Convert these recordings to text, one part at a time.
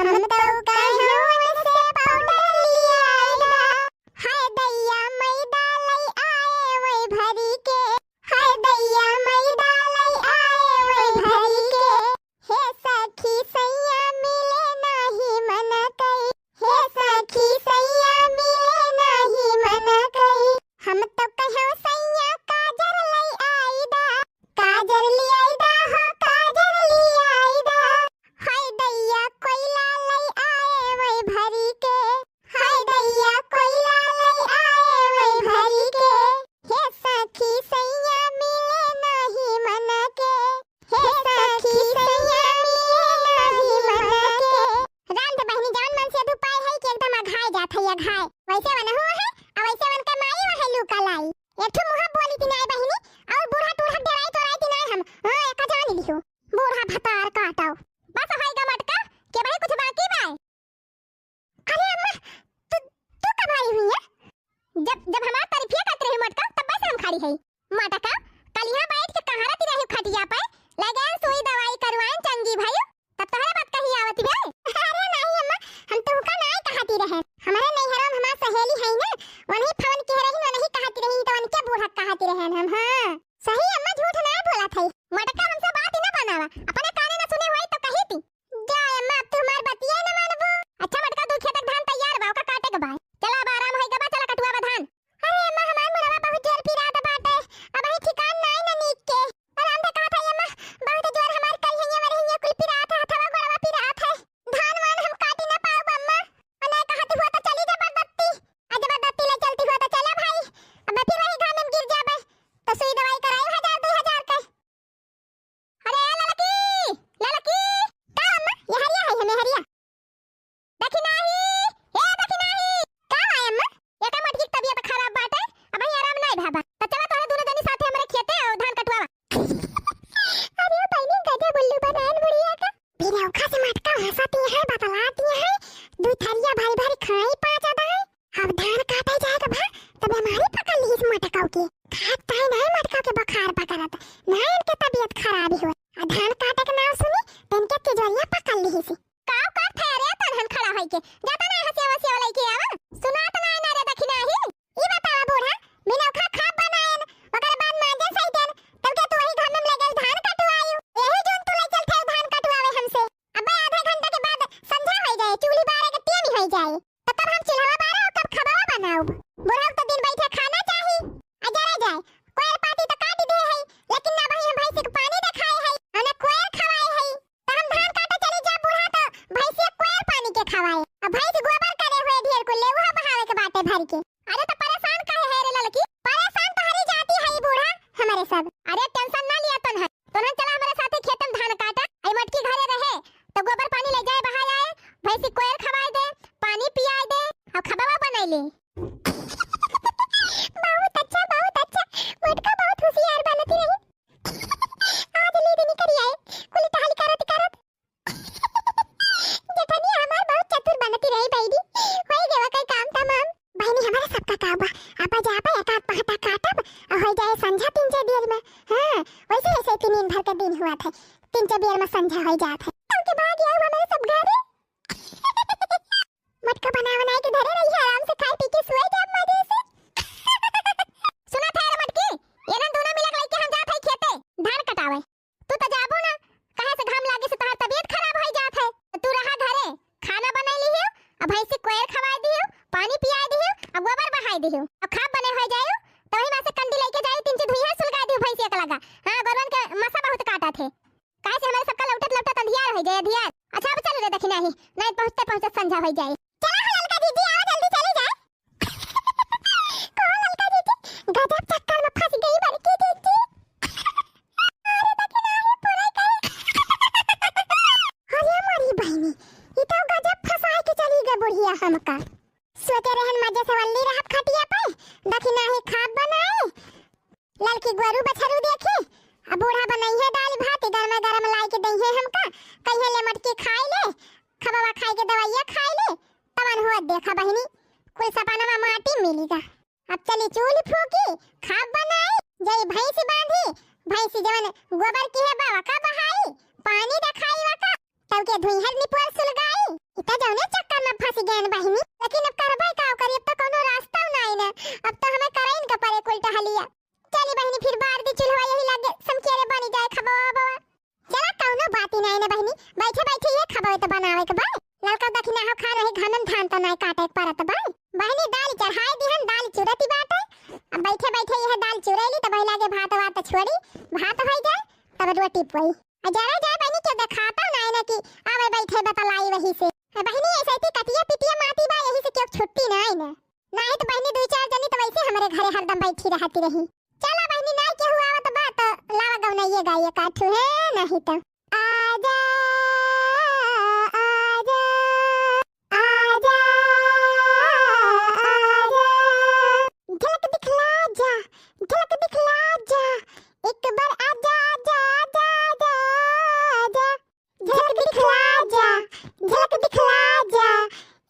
हम तो कहूं से पाउडर लिया आइदा, हाय दैया मैदा लई आए वही भरी के, हाय दैया मैदा लई आए वही भरी के, हे सखी सैया मिले नाही मन कई, हे सखी सैया मिले नाही मन कई, हम तो कहूं सैया काजर लई आइदा, काजर ली आइदा हो काजर ली आइदा, हाय दैया कोयला लई आए वही भरी के, हाय दैया कोयला लई आए वही भरी के, हे सखी सैया मिले नाही मन के, हे सखी सैया मिले नाही मन के। राम तो बहनी जान मन से दुपाई है कि एकदम अघाय जात है अघाय, वैसे वन हुआ है और वैसे वन का माई वह लुका लाई, एक ठो मुहा बोली थी नाय बहनी और बूढ़ा टूढ़ा डराई तो राई थी नाय हम, हां एक जान लियो बूढ़ा भतार काटाओ बस होएगा मटका के भाई कुछ बाकी बा। अरे अम्मा तू कब आई हुई है? जब हमार तारीफिया करते रही मटका तब बस हम खड़ी है मटका, कल यहां बैठ के कहां रहती रही खटिया पे लगे सुई दवाई करवाएं चंगी भाई तब तोहरे बात कही आवत बे। अरे नहीं अम्मा हम तो का नहीं कहती रहे, हमारे नहीं हराम हमार सहेली है ना वही फोन कह रही न नहीं कहती रही तो उनके बूढ़ा कहती रहे हम। हां सही अम्मा झूठ ना बोला थई, मटका हमसे बात ही ना बनावा अपने काने ना सुने होई तो कही थी जा अम्मा अब तुम्हार बतिया ना मानबो। अच्छा मटका दो खेत धान तैयार बा ओका काटे के बा चला अब आराम होई गबा चला कटुआ बा धान। अरे अम्मा हमार मुरवा बहुत जोर फिरा द बाटे अब ही ठिकान नाई ना नीक के आराम से कहा था अम्मा बहुत जोर हमार कल हइया मरे हइया कुल फिरा था हथवा गोड़वा फिरा था धान वान हम काटी ना पाओ अम्मा अने कहती हुआ तो चली जबरदस्ती जबरदस्ती ले चलती हुआ तो चला भाई अब फिर वही घाम में गिर जाबे तो सुई दवाई कराई 1000 2000 के। अरे ललकी ललकी का अम्मा ये हरिया है हमें हरिया देखी नहीं ए देखी नहीं का है अम्मा ये का मटकी तबीयत खराब बाटे अब ही आराम नहीं भाबा तो चला तोरे दोनों जनी साथे हमरे खेते और धान कटवावा। अरे बहनी गजे बुल्लू बनान बुढ़िया का बिना औखा से मटका हंसाती है बतलाती है दू थरिया भारी भारी खाई पांच आदा है अब धान काटे जाएगा भा तो बीमारी पकड़ ली इस मटका के खाता है नहीं मटका के बुखार पकड़त ना इनके तबीयत खराब हो धान काटे के नाम सुनी इनके तिजोरिया पकड़ ली से काव का ठहरे तो धान खड़ा होई के जाता ना हंसे वसे वाला के आवा सुना तो ना रे देखी नाही ई बतावा बूढ़ा बिना खा खा बनायन ओकर बाद मांजे सही देन तब के तू वही घर में लगे धान कटवायो यही जोन तू ले चलथे धान कटवावे हमसे अब आधा घंटा के बाद संध्या हो जाए चूल्ही बारे के टेम हो जाए तो तब हम चिल्हवा बारे और कब खबावा बनाओ बूढ़ा तो दिन बैठे खाना चाहिए अजरा जाए कोयल पाती तो काट दे है लेकिन ना भाई हम भाई से पानी देखाए है और ना कोयल खवाए है तो हम धान काटे चली जा बूढ़ा तो भाई से कोयल पानी के खवाए अब भाई से गोबर करे हुए ढेर को ले वहां बहावे के बाटे भर के। अरे तो परेशान काहे है रे लड़की परेशान तो हरी जाती है बूढ़ा हमारे सब। अरे टेंशन ना लिया तन है तोन चला हमारे साथे खेत में धान काटा आई मटकी घरे रहे तो गोबर पानी ले जाए बहा जाए भाई से कोयल खवाए दे पानी पियाए दे और खबावा बनाई ले। बहुत अच्छा मटका बहुत होशियार बनती रही आज ले देनी करी आए कुल टहल करत करत जेठनी हमार बहुत चतुर बनती रही बैदी होई गेवा कई काम तमाम बहनी हमारे सबका काम बा आपा जा पे एक आध पहटा काटब और हो जाए संध्या 3 देर में। हां वैसे ऐसे 3 भर का दिन हुआ था 3 देर में संध्या हो जात है उनके बाद आया हमारे सब घरे मटका बना के धरे रही आराम से खाए पी के सोए जाब मजे से। सुना था रे मटकी ये ना दोनों मिलक लई के हम जात है खेते धान कटावे तू तो जाबो ना कहां से घाम लागे से तोहार तबीयत खराब हो जात है तो तू रहा घरे खाना बनाई लियो अब भाई से कोयल खवाए दियो पानी पियाए दियो अब गोबर बहाए दियो अब खाब बने हो जायो तो वही में से कंडी लेके जाए 3 से धुइया सुलगा दियो भैंस एक लगा। हां गोरवन के मसा बहुत काटा थे काहे से हमारे सबका लौटत अंधियार हो जाए अंधियार। अच्छा अब चल रे देखी नहीं नहीं पहुंचते संध्या हो जाए चला ललका दीदी आओ जल्दी चली जाए। कौन ललका दीदी गजब चक्कर में फंस गई बड़की दीदी अरे देखी नहीं पूरा कहीं अरे हमारी बहनी ये तो गजब फंसाए के चली गई बुढ़िया हमका सोचे रहन मजे से वल्ली रहत खटिया पे देखी नहीं खाब बनाए ललकी गोरू बछरू देखे अब बूढ़ा बनाई है दाल भात गरम लाई के दई है हमका कहिए ले मटकी खाई ले खबावा खाई के दवाइयां खाई ले तवन हुआ देखा बहनी कुल सपना में माटी मिलेगा। अब चली चूल्ही फूकी खाब बनाई जई भैंस बांधी भैंस जवन गोबर की है बावा का बहाई पानी रखाई वका तब के धुइहर निपोल सुलगाई त जौने चक्कर में फंस गए बहिनी, लेकिन अब करबै का करी, अब तो कोनो रास्ता नहीं ना, अब तो हमें करैन के परे उल्टा हलिया। चली बहिनी फिर बार दी चूल्हा यही लागे समकेरे बनी जाए खबा बाबा। चला कौनो बात ही नहीं ना बहिनी, बैठे बैठे ये खबा तो बनावे के बा। लड़का दखिना हो खा रहे घनन धान तो नहीं काटे परत बा। बहिनी दाल चढ़ाई दिहन, दाल चुरती बाटे, अब बैठे बैठे यह दाल चुरैली तो बहिला के भात वात छोड़ी, भात हो जाए तब रोटी पोई जरा जाए बहिनी के दिखाता ना ना कि आवे बैठे बतलाई वही से। बहिनी ऐसे ही कटिया पिटिया माटी बा, यही से क्यों छुट्टी ना आई ना, नहीं तो बहिनी दो चार जनी तो वैसे हमारे घरे हरदम बैठी रहती रही। चला बहिनी नहीं के हुआ तो बात लावा गौनइए गाइए काठू है नहीं तो आजा आजा आजा आजा झलक दिखला जा, झलक दिखला जा, एक बार आजा आजा आजा आजा, झलक दिखला जा, झलक दिखला जा,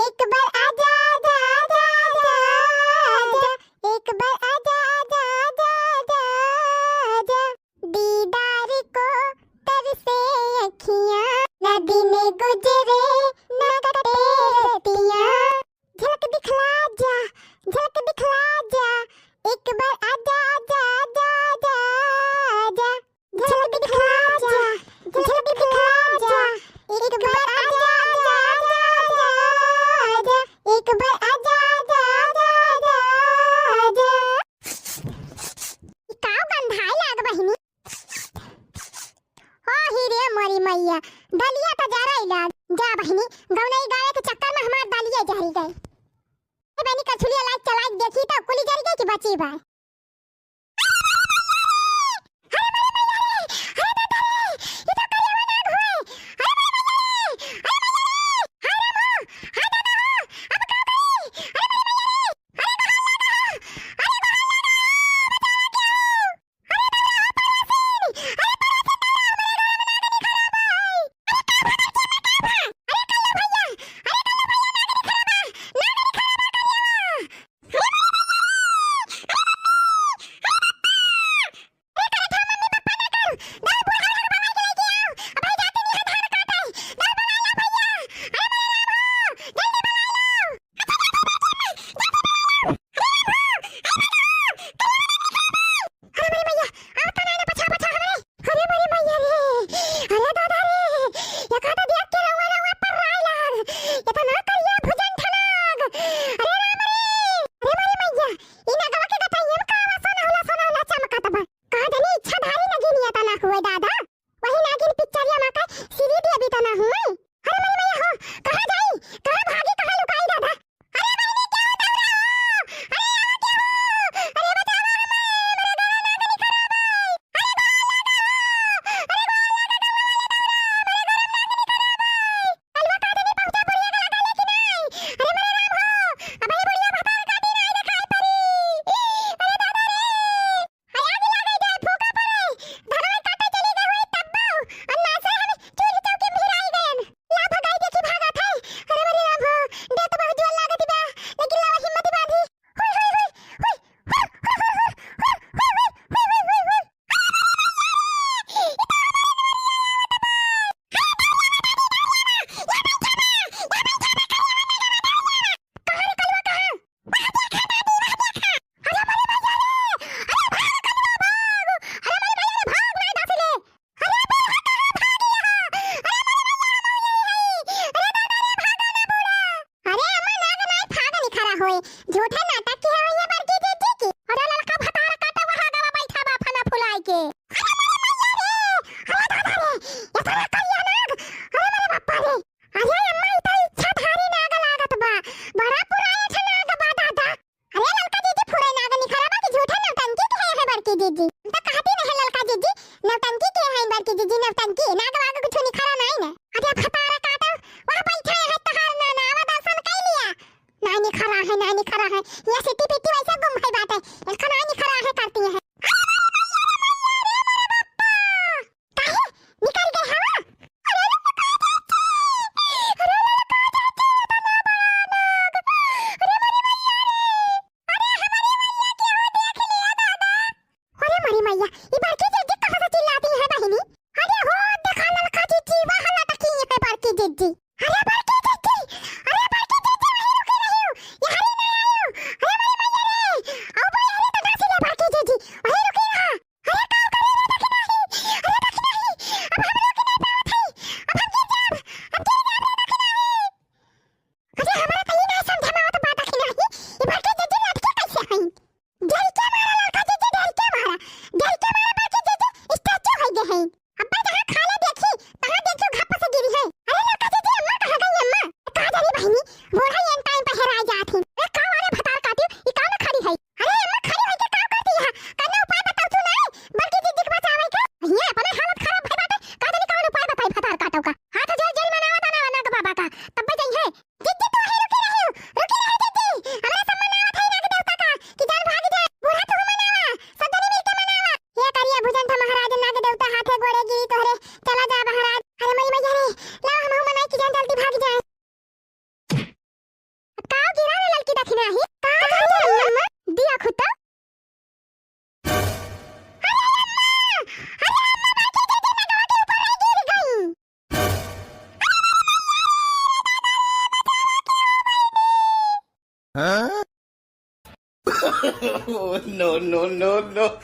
एक बार आजा आजा आजा आजा, एक बार आजा आजा आजा आजा, दीदार को तरसे अखियां, न दिन गुजरे न कटे रतियां, झलक दिखला जा, झलक दिखला जा, एक बार आजा आजा आजा आजा आजा, झलक दिखला जा, झलक दिखला जा, एक बार आजा आजा आजा आजा, एक बार आजा आजा आजा आजा। काव गंधाई लाग बहिनी, ओ हीरे मोरी मैया दलिया तो जा रही लाग जा बहिनी, गौनई गावे के चक्कर में हमार दलिया जहरी गई। बहिनी कछुलिया लाइट चलाई देखी तो कुली जरी गई कि बची बा। झूठा नाटक के है ये बार की जी की और लड़का भतार काटा वहां गवा बैठा बा फना फुलाए के। अरे दादा रे ये सारा करिया नाग, अरे मेरे बापा रे अरे अम्मा इतना इच्छा धारी नाग लागत बा, बड़ा पुराया छ नाग बा दादा। अरे लड़का जीजी फुरे नाग निखरा बा कि झूठा नौटंकी के है बड़की जीजी, तो कहती नहीं लड़का जीजी नौटंकी के है बड़की जीजी, नौटंकी नाग वाग कुछ निखरा नहीं ना। अरे भतार काटा वहां बैठा है तहार ना नावा दर्शन कर लिया, नानी खरा है नानी खरा है, ये से गोड़े गिरी तोहरे चला जा बाहर आज अरे मई मैया रे ला हम मनाई की जान जल्दी भाग जाए का गिरा रे लड़की दखिना ही का अम्मा दिया खुदा Huh? No, no, no, no.